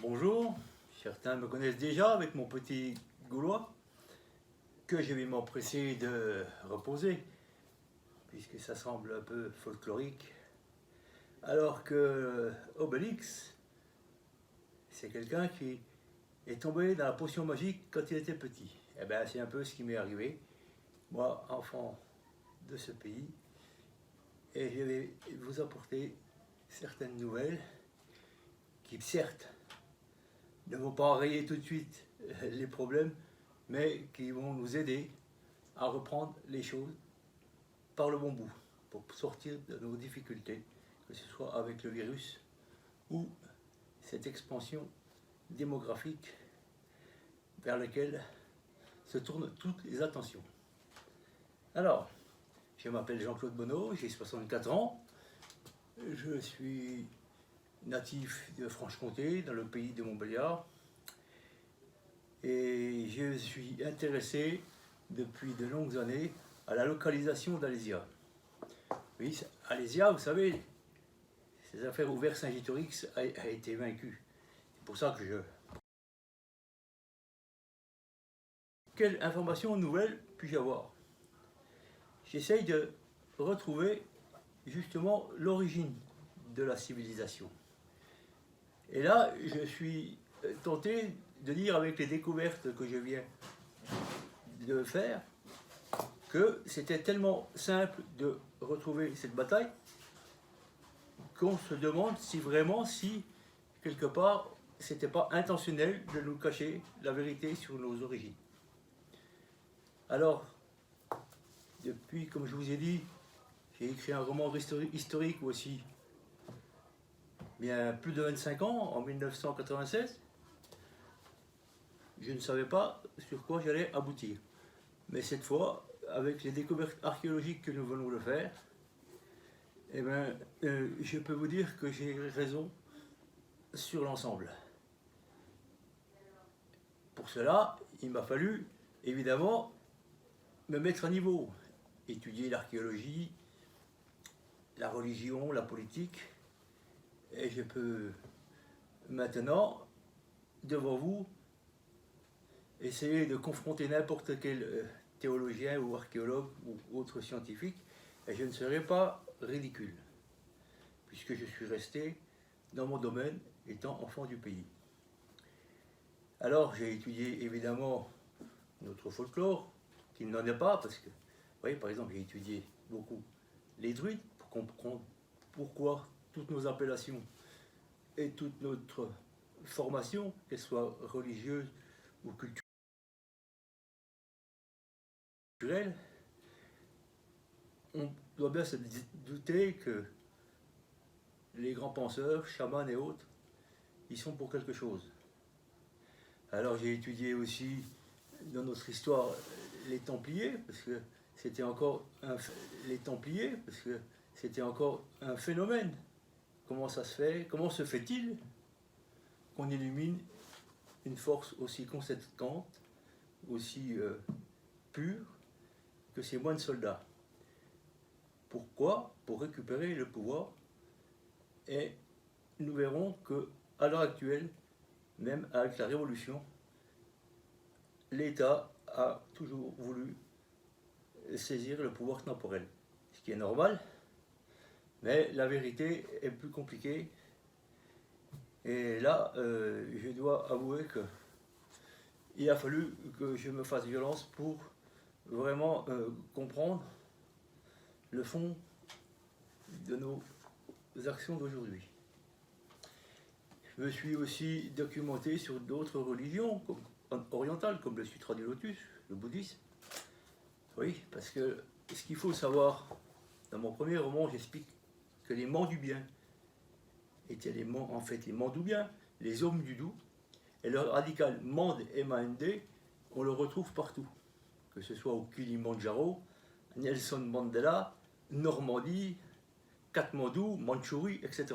Bonjour, certains me connaissent déjà avec mon petit gaulois que je vais m'empresser de reposer puisque ça semble un peu folklorique. Alors que Obélix, c'est quelqu'un qui est tombé dans la potion magique quand il était petit. Et bien c'est un peu ce qui m'est arrivé, moi enfant de ce pays, et je vais vous apporter certaines nouvelles qui certes ne vont pas enrayer tout de suite les problèmes, mais qui vont nous aider à reprendre les choses par le bon bout, pour sortir de nos difficultés, que ce soit avec le virus ou cette expansion démographique vers laquelle se tournent toutes les attentions. Alors, je m'appelle Jean-Claude Bonneau, j'ai 64 ans, je suis natif de Franche-Comté, dans le pays de Montbéliard, et je suis intéressé depuis de longues années à la localisation d'Alésia. Oui, Alésia, vous savez, ces affaires ouvertes Saint-Gitorix a été vaincue. C'est pour ça que je... Quelle information nouvelle puis-je avoir? J'essaye de retrouver justement l'origine de la civilisation. Et là, je suis tenté de dire avec les découvertes que je viens de faire que c'était tellement simple de retrouver cette bataille qu'on se demande si vraiment, si quelque part, c'était pas intentionnel de nous cacher la vérité sur nos origines. Alors, depuis, comme je vous ai dit, j'ai écrit un roman historique aussi, bien plus de 25 ans, en 1996. Je ne savais pas sur quoi j'allais aboutir. Mais cette fois, avec les découvertes archéologiques que nous venons de faire, eh bien, je peux vous dire que j'ai raison sur l'ensemble. Pour cela, il m'a fallu, évidemment, me mettre à niveau, étudier l'archéologie, la religion, la politique, et je peux maintenant, devant vous, essayer de confronter n'importe quel théologien ou archéologue ou autre scientifique, et je ne serai pas ridicule, puisque je suis resté dans mon domaine étant enfant du pays. Alors j'ai étudié évidemment notre folklore, qui n'en est pas, parce que, vous voyez, par exemple, j'ai étudié beaucoup les druides, pour comprendre pourquoi toutes nos appellations et toute notre formation, qu'elle soit religieuse ou culturelle, on doit bien se douter que les grands penseurs, chamans et autres, ils sont pour quelque chose. Alors j'ai étudié aussi dans notre histoire les Templiers, parce que c'était encore les Templiers, parce que c'était encore un phénomène. Comment ça se fait? Comment se fait-il qu'on illumine une force aussi conséquente, aussi pure que ces moines soldats? Pourquoi? Pour récupérer le pouvoir. Et nous verrons que à l'heure actuelle, même avec la Révolution, l'État a toujours voulu saisir le pouvoir temporel, ce qui est normal, mais la vérité est plus compliquée. Et là, je dois avouer que il a fallu que je me fasse violence pour vraiment comprendre le fond de nos actions d'aujourd'hui. Je me suis aussi documenté sur d'autres religions orientales, comme le Sutra du Lotus, le bouddhisme. Oui, parce que ce qu'il faut savoir, dans mon premier roman, j'explique que les Mandubiens étaient en fait les Mandoubiens, les hommes du doux, et leur radical Mande MAND, on le retrouve partout, que ce soit au Kilimandjaro, Nelson Mandela, Normandie, Katmandou, Mandchourie, etc.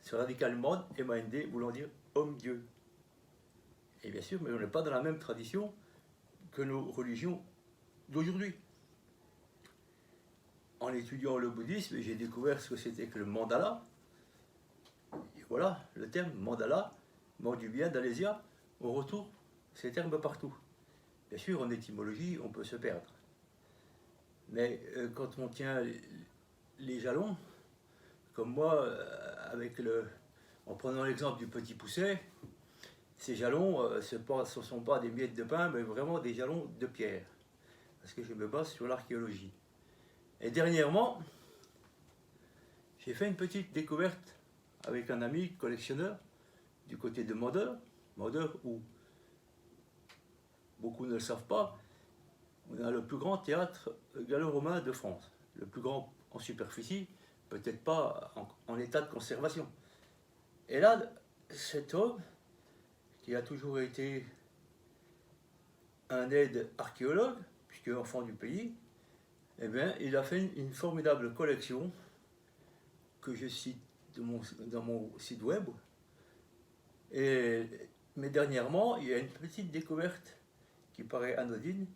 Ce radical Mande MAND voulant dire homme-dieu. Et bien sûr, mais on n'est pas dans la même tradition que nos religions d'aujourd'hui. En étudiant le bouddhisme, j'ai découvert ce que c'était que le mandala. Et voilà, le terme mandala, mort du bien, d'Alésia, on retrouve ces termes partout. Bien sûr, en étymologie, on peut se perdre. Mais quand on tient les jalons, comme moi, en prenant l'exemple du petit pousset, ces jalons, ce ne sont pas des miettes de pain, mais vraiment des jalons de pierre. Parce que je me base sur l'archéologie. Et dernièrement, j'ai fait une petite découverte avec un ami collectionneur du côté de Modeur où beaucoup ne le savent pas, on a le plus grand théâtre gallo-romain de France, le plus grand en superficie, peut-être pas en état de conservation. Et là, cet homme, qui a toujours été un aide archéologue, puisque enfant du pays, eh bien, il a fait une formidable collection que je cite dans mon site web. Mais dernièrement, il y a une petite découverte qui paraît anodine,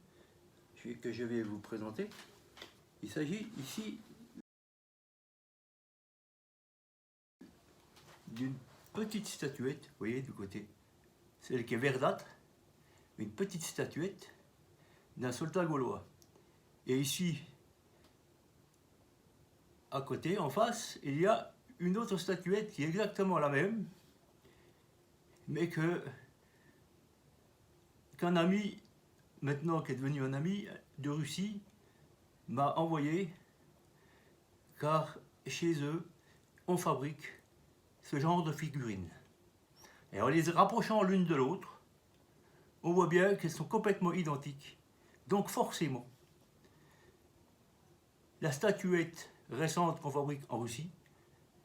que je vais vous présenter. Il s'agit ici d'une petite statuette, vous voyez du côté, celle qui est verdâtre, une petite statuette d'un soldat gaulois. Et ici, à côté, en face, il y a une autre statuette qui est exactement la même, mais qu'un ami, maintenant qui est devenu un ami de Russie, m'a envoyé, car chez eux, on fabrique ce genre de figurines. Et en les rapprochant l'une de l'autre, on voit bien qu'elles sont complètement identiques. Donc forcément, la statuette récente qu'on fabrique en Russie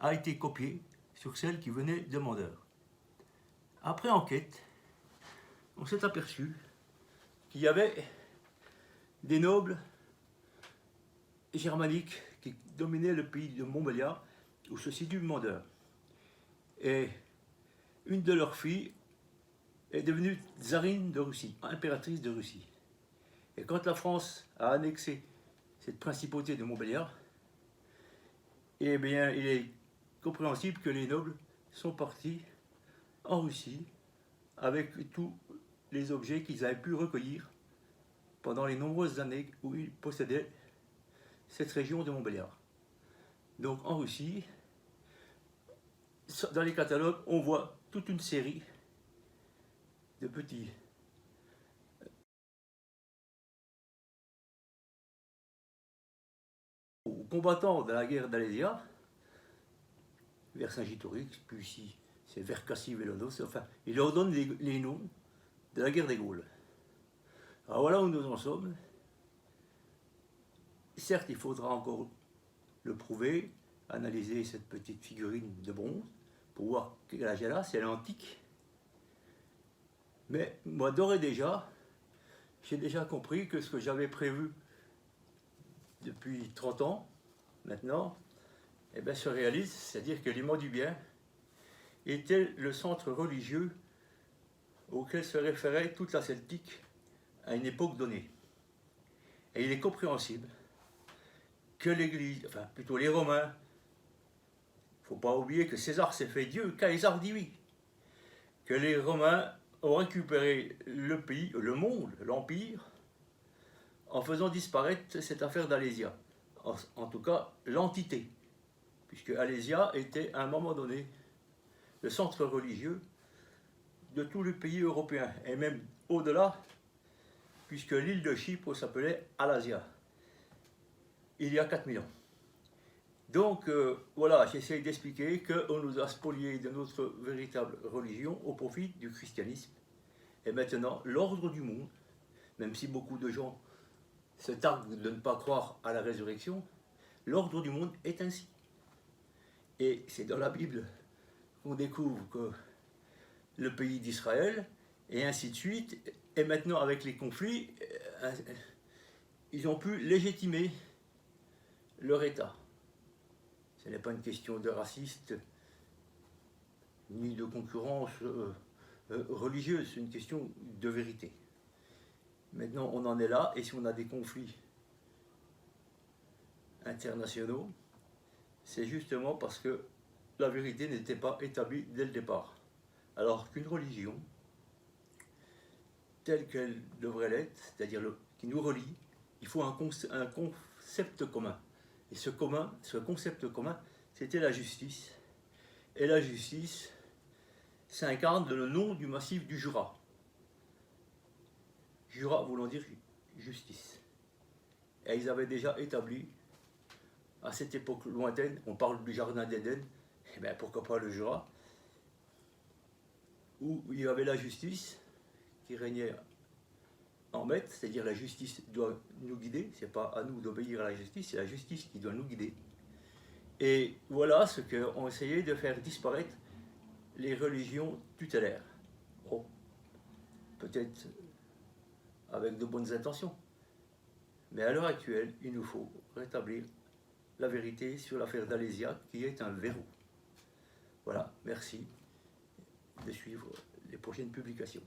a été copiée sur celle qui venait de Mandeur. Après enquête, on s'est aperçu qu'il y avait des nobles germaniques qui dominaient le pays de Montbéliard, où se situe Mandeur. Et une de leurs filles est devenue tsarine de Russie, impératrice de Russie. Et quand la France a annexé cette principauté de Montbéliard, eh bien, il est compréhensible que les nobles sont partis en Russie avec tous les objets qu'ils avaient pu recueillir pendant les nombreuses années où ils possédaient cette région de Montbéliard. Donc en Russie, dans les catalogues, on voit toute une série de petits combattants de la guerre d'Alésia, Vercingétorix, puis ici c'est Vercassi-Velonos, enfin, il leur donne les noms de la guerre des Gaules. Alors voilà où nous en sommes. Certes, il faudra encore le prouver, analyser cette petite figurine de bronze, pour voir quel âge elle a, si elle est antique. Mais moi, d'ores et déjà, j'ai déjà compris que ce que j'avais prévu depuis 30 ans, maintenant, eh bien, se réalise, c'est-à-dire que l'Imam du Bien était le centre religieux auquel se référait toute la Celtique à une époque donnée. Et il est compréhensible que l'Église, enfin plutôt les Romains, il ne faut pas oublier que César s'est fait Dieu, Caesar dit oui, que les Romains ont récupéré le pays, le monde, l'Empire, en faisant disparaître cette affaire d'Alésia, en tout cas l'entité, puisque Alésia était à un moment donné le centre religieux de tous les pays européens, et même au-delà, puisque l'île de Chypre s'appelait Alasia, il y a 4000 ans. Donc voilà, j'essaie d'expliquer qu'on nous a spolié de notre véritable religion au profit du christianisme. Et maintenant, l'ordre du monde, même si beaucoup de gens se targuent de ne pas croire à la résurrection, l'ordre du monde est ainsi. Et c'est dans la Bible qu'on découvre que le pays d'Israël, et ainsi de suite, et maintenant avec les conflits, ils ont pu légitimer leur État. Ce n'est pas une question de raciste, ni de concurrence religieuse, c'est une question de vérité. Maintenant, on en est là, et si on a des conflits internationaux, c'est justement parce que la vérité n'était pas établie dès le départ. Alors qu'une religion, telle qu'elle devrait l'être, c'est-à-dire qui nous relie, il faut un concept commun. Et ce concept commun, c'était la justice. Et la justice s'incarne le nom du massif du Jura. Jura voulant dire justice. Et ils avaient déjà établi, à cette époque lointaine, on parle du jardin d'Éden, et bien pourquoi pas le Jura, où il y avait la justice qui régnait en maître, c'est-à-dire la justice doit nous guider, c'est pas à nous d'obéir à la justice, c'est la justice qui doit nous guider. Et voilà ce qu'ont essayé de faire disparaître les religions tutélaires. Bon, peut-être avec de bonnes intentions. Mais à l'heure actuelle, il nous faut rétablir la vérité sur l'affaire d'Alésia, qui est un verrou. Voilà, merci de suivre les prochaines publications.